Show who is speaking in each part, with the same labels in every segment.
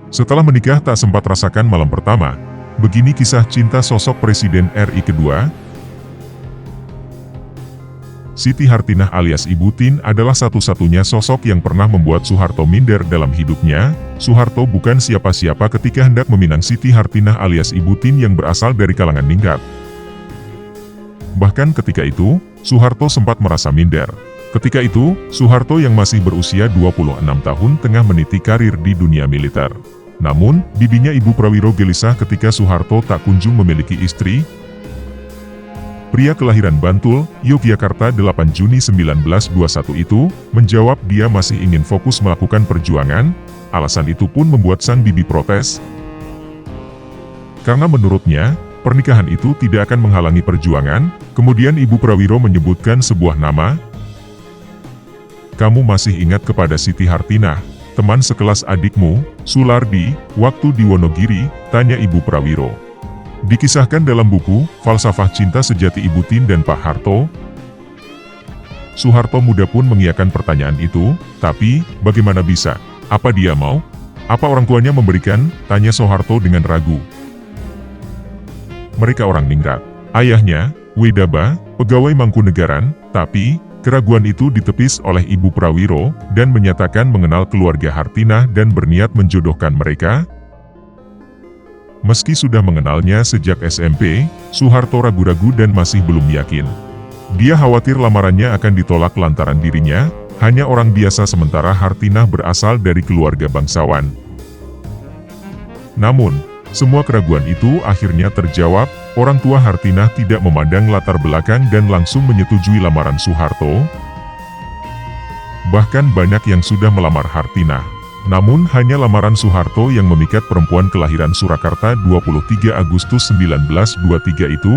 Speaker 1: Setelah menikah tak sempat rasakan malam pertama. Begini kisah cinta sosok Presiden RI kedua. Siti Hartinah alias Ibu Tin adalah satu-satunya sosok yang pernah membuat Soeharto minder dalam hidupnya. Soeharto bukan siapa-siapa ketika hendak meminang Siti Hartinah alias Ibu Tin yang berasal dari kalangan ningrat. Bahkan ketika itu, Soeharto sempat merasa minder. Ketika itu, Soeharto yang masih berusia 26 tahun tengah meniti karir di dunia militer. Namun, bibinya Ibu Prawiro gelisah ketika Soeharto tak kunjung memiliki istri. Pria kelahiran Bantul, Yogyakarta 8 Juni 1921 itu, menjawab dia masih ingin fokus melakukan perjuangan. Alasan itu pun membuat sang bibi protes. Karena menurutnya, pernikahan itu tidak akan menghalangi perjuangan. Kemudian Ibu Prawiro menyebutkan sebuah nama. Kamu masih ingat kepada Siti Hartinah, teman sekelas adikmu, Sulardi, waktu di Wonogiri? Tanya Ibu Prawiro. Dikisahkan dalam buku, Falsafah Cinta Sejati Ibu Tin dan Pak Harto. Soeharto muda pun mengiyakan pertanyaan itu, tapi, bagaimana bisa? Apa dia mau? Apa orang tuanya memberikan? Tanya Soeharto dengan ragu. Mereka orang ningrat. Ayahnya, Wedaba, pegawai Mangkunegaran, tapi, keraguan itu ditepis oleh Ibu Prawiro, dan menyatakan mengenal keluarga Hartinah dan berniat menjodohkan mereka. Meski sudah mengenalnya sejak SMP, Soeharto ragu-ragu dan masih belum yakin. Dia khawatir lamarannya akan ditolak lantaran dirinya hanya orang biasa sementara Hartinah berasal dari keluarga bangsawan. Namun, semua keraguan itu akhirnya terjawab. Orang tua Hartinah tidak memandang latar belakang dan langsung menyetujui lamaran Soeharto. Bahkan banyak yang sudah melamar Hartinah. Namun hanya lamaran Soeharto yang memikat perempuan kelahiran Surakarta 23 Agustus 1923 itu.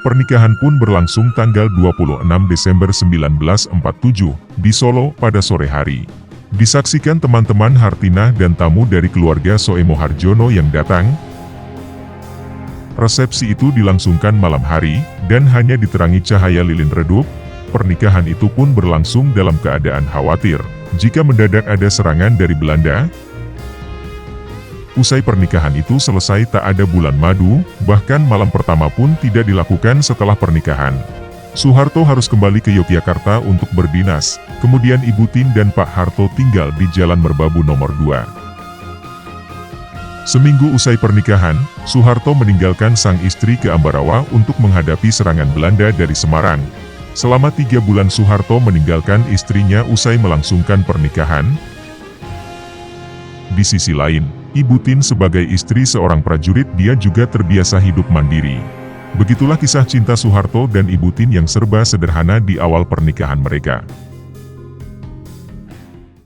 Speaker 1: Pernikahan pun berlangsung tanggal 26 Desember 1947 di Solo pada sore hari. Disaksikan teman-teman Hartinah dan tamu dari keluarga Soemo Harjono yang datang. Resepsi itu dilangsungkan malam hari dan hanya diterangi cahaya lilin redup. Pernikahan itu pun berlangsung dalam keadaan khawatir jika mendadak ada serangan dari Belanda. Usai pernikahan itu selesai tak ada bulan madu, bahkan malam pertama pun tidak dilakukan setelah pernikahan. Soeharto harus kembali ke Yogyakarta untuk berdinas, kemudian Ibu Tin dan Pak Harto tinggal di Jalan Merbabu nomor 2. Seminggu usai pernikahan, Soeharto meninggalkan sang istri ke Ambarawa untuk menghadapi serangan Belanda dari Semarang. Selama 3 bulan Soeharto meninggalkan istrinya usai melangsungkan pernikahan. Di sisi lain, Ibu Tin sebagai istri seorang prajurit dia juga terbiasa hidup mandiri. Begitulah kisah cinta Soeharto dan Ibu Tin yang serba sederhana di awal pernikahan mereka.